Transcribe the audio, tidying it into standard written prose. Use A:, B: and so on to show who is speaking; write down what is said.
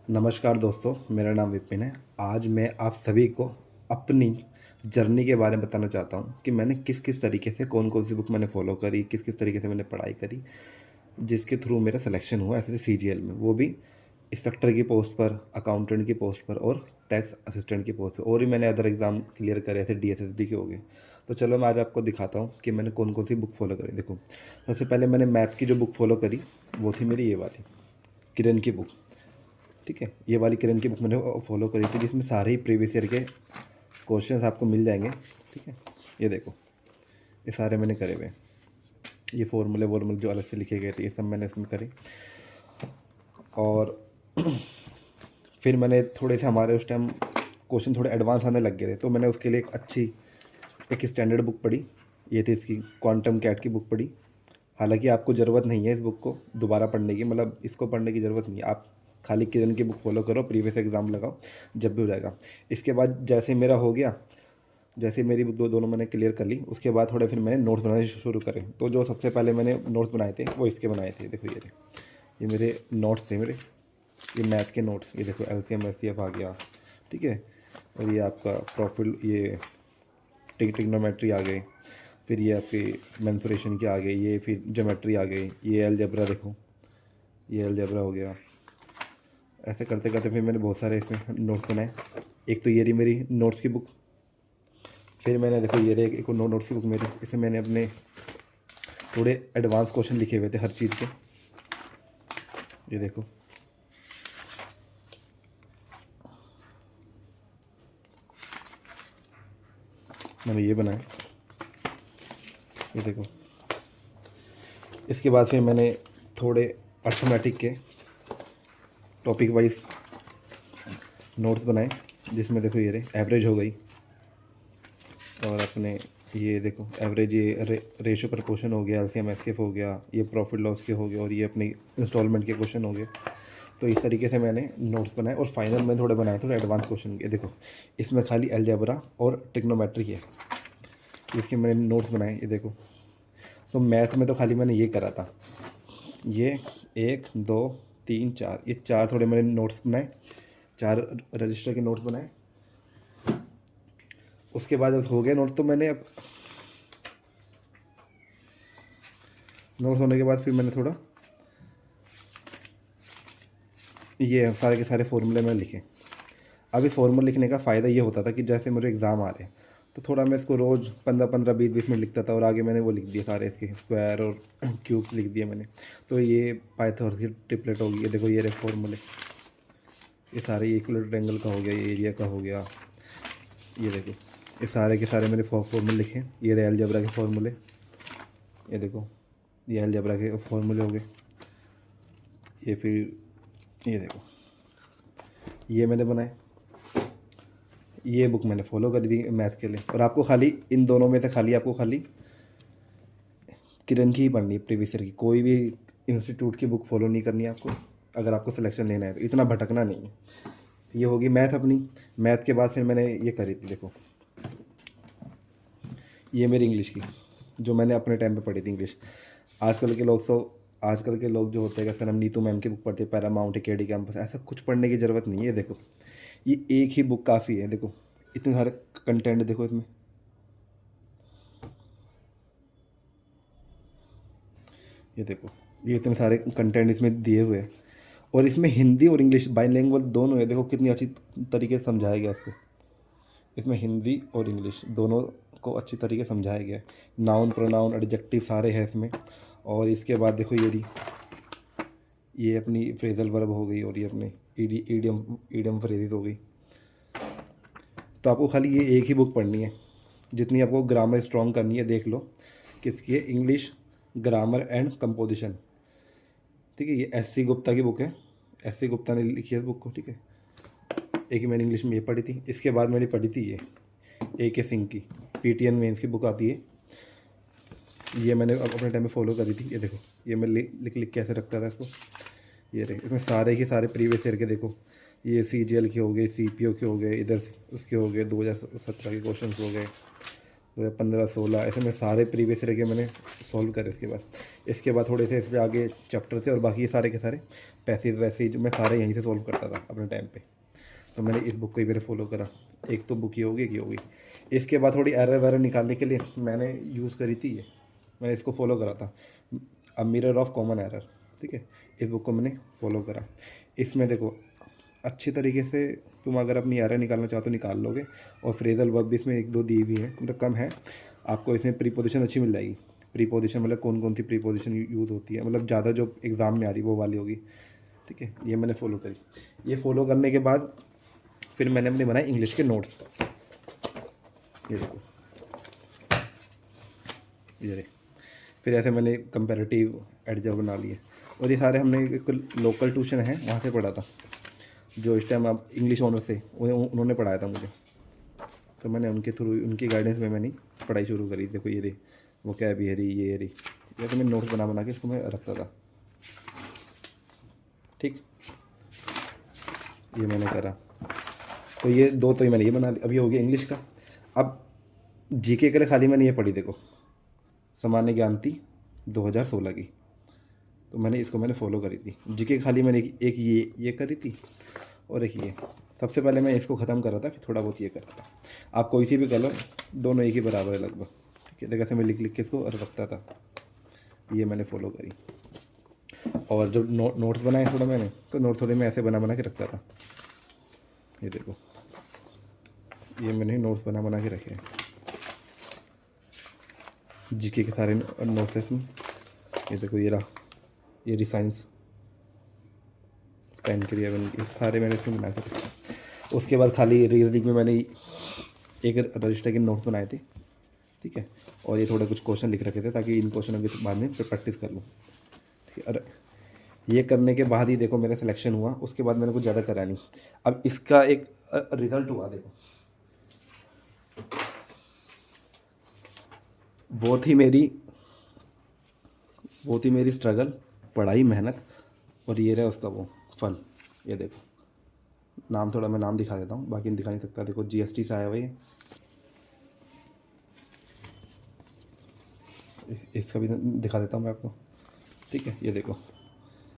A: नमस्कार दोस्तों, मेरा नाम विपिन है। आज मैं आप सभी को अपनी जर्नी के बारे में बताना चाहता हूँ कि मैंने किस-किस तरीके से कौन-कौन सी बुक मैंने फ़ॉलो करी, किस-किस तरीके से मैंने पढ़ाई करी, जिसके थ्रू मेरा सिलेक्शन हुआ एसएससी सीजीएल में। वो भी इंस्पेक्टर की पोस्ट पर, अकाउंटेंट की पोस्ट पर और टैक्स असिस्टेंट की पोस्ट पर। और भी मैंने अदर एग्ज़ाम क्लियर करे थे, डीएसएसबी के हो गए। तो चलो मैं आज आपको दिखाता हूँ कि मैंने कौन-कौन सी बुक फ़ॉलो करी। देखो, सबसे पहले मैंने मैथ की जो बुक फ़ॉलो करी, वो थी मेरी ये वाली, किरण की बुक। ठीक है, ये वाली किरण की बुक मैंने फॉलो करी थी, जिसमें सारे ही प्रीवियस ईयर के क्वेश्चंस आपको मिल जाएंगे। ठीक है, ये देखो, ये सारे मैंने करे हुए हैं। ये फॉर्मूले वॉर्मूले जो अलग से लिखे गए थे, ये सब मैंने इसमें करे। और फिर मैंने थोड़े से, हमारे उस टाइम क्वेश्चन थोड़े एडवांस आने लग गए थे, तो मैंने उसके लिए एक स्टैंडर्ड बुक पढ़ी। ये थी इसकी क्वांटम कैट की बुक पढ़ी। हालांकि आपको ज़रूरत नहीं है इस बुक को दोबारा पढ़ने की, मतलब इसको पढ़ने की ज़रूरत नहीं है। आप खाली किरण की बुक फॉलो करो, प्रीवियस एग्ज़ाम लगाओ, जब भी हो जाएगा। इसके बाद जैसे मेरा हो गया, जैसे मेरी दोनों मैंने क्लियर कर ली, उसके बाद थोड़े फिर मैंने नोट्स बनाने शुरू करे। तो जो सबसे पहले मैंने नोट्स बनाए थे वो इसके बनाए थे। देखो ये मेरे नोट्स थे, मेरे ये मैथ के नोट्स। ये देखो एलसीएम एचसीएफ आ गया। ठीक है, और ये आपका प्रॉफिट, ये ट्रिग्नोमेट्री आ गई। फिर ये आपकी मेंसुरेशन की आ गई, ये फिर ज्योमेट्री आ गई, ये अलजेब्रा। देखो ये अलजेब्रा हो गया। ऐसे करते करते फिर मैंने बहुत सारे इसमें नोट्स बनाए। एक तो ये रही मेरी नोट्स की बुक। फिर मैंने, देखो ये रही एक नोट्स की बुक मेरी, इसमें मैंने अपने थोड़े एडवांस क्वेश्चन लिखे हुए थे हर चीज़ के। ये देखो, मैंने ये बनाया। ये देखो, इसके बाद फिर मैंने थोड़े अर्थमेटिक के टॉपिक वाइज नोट्स बनाए, जिसमें देखो ये रहे एवरेज हो गई, और अपने ये देखो एवरेज, ये रेशो प्रपोर्शन हो गया, एलसीएम एचसीएफ हो गया, ये प्रॉफिट लॉस के हो गए, और ये अपनी इंस्टॉलमेंट के क्वेश्चन हो गए। तो इस तरीके से मैंने नोट्स बनाए, और फाइनल में थोड़े बनाए थोड़े एडवांस क्वेश्चन के। देखो इसमें खाली अलजेब्रा और ट्रिग्नोमेट्री है, इसके मैंने नोट्स बनाए। ये देखो, तो मैथ में तो खाली मैंने ये करा था, ये 1 2 3 4, ये 4 थोड़े मैंने नोट्स बनाए, 4 रजिस्टर के नोट्स बनाए। उसके बाद जब हो गया नोट, तो मैंने अब नोट्स होने के बाद फिर मैंने थोड़ा ये सारे के सारे फॉर्मूले मैंने लिखे। अभी फार्मूला लिखने का फ़ायदा ये होता था कि जैसे मेरे एग्ज़ाम आ रहे हैं, तो थोड़ा मैं इसको रोज़ 15-15 20-20 मिनट लिखता था, और आगे मैंने वो लिख दिए सारे इसके स्क्वायर और क्यूब्स लिख दिए मैंने। तो ये पाइथागोरस की ट्रिपलेट होगी। ये देखो ये रहे फॉर्मूले, ये सारे इक्वल ट्रायंगल का हो गया, ये एरिया का हो गया। ये देखो, ये सारे के सारे मैंने फॉर्मूले लिखे। ये रहे अलजेब्रा के फॉर्मूले। ये देखो, ये अलजेब्रा के फॉर्मूले हो गए। ये फिर ये देखो, ये मैंने बनाए। ये बुक मैंने फॉलो करी थी मैथ के लिए। और आपको खाली इन दोनों में से खाली आपको खाली किरण की ही पढ़नी है, प्रीवियस ईयर की। कोई भी इंस्टीट्यूट की बुक फॉलो नहीं करनी है आपको, अगर आपको सिलेक्शन लेना है तो। इतना भटकना नहीं है। ये होगी मैथ अपनी। मैथ के बाद फिर मैंने ये करी थी, देखो ये मेरी इंग्लिश की, जो मैंने अपने टाइम पे पढ़ी थी इंग्लिश। आजकल के लोग जो होते हैं, फिर हम नीतू मैम की बुक पढ़ते हैं, पैरामाउंट, केडी कैंपस, ऐसा कुछ पढ़ने की ज़रूरत नहीं है। देखो ये एक ही बुक काफ़ी है। देखो इतने सारे कंटेंट देखो इसमें। ये देखो, ये इतने सारे कंटेंट इसमें दिए हुए हैं, और इसमें हिंदी और इंग्लिश बाइलिंगुअल दोनों है। देखो कितनी अच्छी तरीके से समझाया गया इसको। इसमें हिंदी और इंग्लिश दोनों को अच्छी तरीके से समझाया गया है। नाउन, प्रोनाउन, एडजेक्टिव सारे हैं इसमें। और इसके बाद देखो ये अपनी फ्रेजल वर्ब हो गई, और ये अपने ईडियम ईडियम फ्रेजेस हो गई। तो आपको खाली ये एक ही बुक पढ़नी है। जितनी आपको ग्रामर स्ट्रॉन्ग करनी है, देख लो किसकी है, इंग्लिश ग्रामर एंड कंपोजिशन। ठीक है, ये एस सी गुप्ता की बुक है। एस सी गुप्ता ने लिखी है इस बुक को। ठीक है, एक ही मैंने इंग्लिश में ये पढ़ी थी। इसके बाद मैंने पढ़ी थी ये ए के सिंह की पीटीएन मेंस की बुक आती है। ये मैंने अपने टाइम में फॉलो करी थी। ये देखो, ये मैं लिख लिख कैसे रखता था इसको। ये रहे, इसमें सारे के सारे प्रीवियस ईयर के देखो, ये सीजीएल के हो गए, सीपीओ के हो गए, इधर उसके हो गए, 2017 के क्वेश्चन हो गए, 2015 16 ऐसे मैं सारे प्रीवियस रह के मैंने सॉल्व करे। इसके बाद थोड़े से इस पर आगे चैप्टर थे और बाकी ये सारे के सारे पैसेज वैसेज मैं सारे यहीं से सॉल्व करता था अपने टाइम पे। तो मैंने इस बुक को ही मेरे फॉलो करा। एक तो बुक ये होगी, एक ये होगी। इसके बाद थोड़ी एरर वैरर निकालने के लिए मैंने यूज़ करी थी ये, मैंने इसको फॉलो करा था, a mirror of common error. ठीक है, इस बुक को मैंने फॉलो करा। इसमें देखो अच्छी तरीके से तुम अगर अपनी एरर निकालना चाहो तो निकाल लोगे। और फ्रेजल वर्ब भी इसमें एक दो दी हुई है, मतलब कम है। आपको इसमें प्रीपोजिशन अच्छी मिल जाएगी। प्रीपोजिशन मतलब कौन कौन सी प्रीपोजिशन यूज़ होती है, मतलब ज़्यादा जो एग्ज़ाम में आ रही वो वाली होगी। ठीक है, ये मैंने फॉलो करी। ये फॉलो करने के बाद फिर मैंने अपने बनाए इंग्लिश के नोट्स। ये देखो, ये देख, फिर ऐसे मैंने कंपैरेटिव एडजर्व बना लिए। और ये सारे हमने एक लोकल ट्यूशन है वहाँ से पढ़ा था, जो इस टाइम आप इंग्लिश ऑनर से उन्होंने पढ़ाया था मुझे। तो मैंने उनके थ्रू, उनकी गाइडेंस में मैंने पढ़ाई शुरू करी। देखो ये रही वो क्या भी है रही, ये रही। ये तो मैं नोट्स बना बना के इसको मैं रखता था। ठीक, ये मैंने करा। तो ये दो तो ही मैंने ये बना लिया। अभी हो गया इंग्लिश का। अब जीके के लिए खाली मैंने ये पढ़ी, देखो सामान्य ज्ञान थी 2016 की। तो मैंने इसको मैंने फॉलो करी थी। जीके खाली मैंने एक ये करी थी और एक ये। सबसे पहले मैं इसको ख़त्म कर रहा था, फिर थोड़ा बहुत ये कर रहा था। आप कोई सी भी कर लो, दोनों एक ही बराबर है लगभग। ठीक है, देखो ऐसे मैं लिख लिख के इसको रखता था। ये मैंने फॉलो करी। और जो नोट्स बनाए थोड़ा मैंने, तो नोट्स थोड़े मैं ऐसे बना बना के रखता था। ये देखो, ये मैंने नोट्स बना बना के रखे हैं जीके के सारे नोट्स इसमें। ये देखो ये रहा, ये रही साइंस, पेन क्रिया बन, ये सारे मैंने इसमें बना के रखे। उसके बाद खाली रीजनिंग में मैंने एक रजिस्टर के नोट्स बनाए थे। ठीक है, और ये थोड़े कुछ क्वेश्चन लिख रखे थे ताकि इन क्वेश्चनों के बाद में प्रैक्टिस कर लूँ। ठीक है, और ये करने के बाद ही देखो मेरा सिलेक्शन हुआ। उसके बाद मैंने कुछ ज़्यादा करा नहीं। अब इसका एक रिज़ल्ट हुआ, देखो वो थी मेरी स्ट्रगल, पढ़ाई, मेहनत, और ये रहा उसका वो फल। ये देखो, नाम थोड़ा मैं नाम दिखा देता हूँ, बाकी दिखा नहीं सकता। देखो जीएसटी से आया हुआ ये, इसका भी दिखा देता हूँ मैं आपको। ठीक है, ये देखो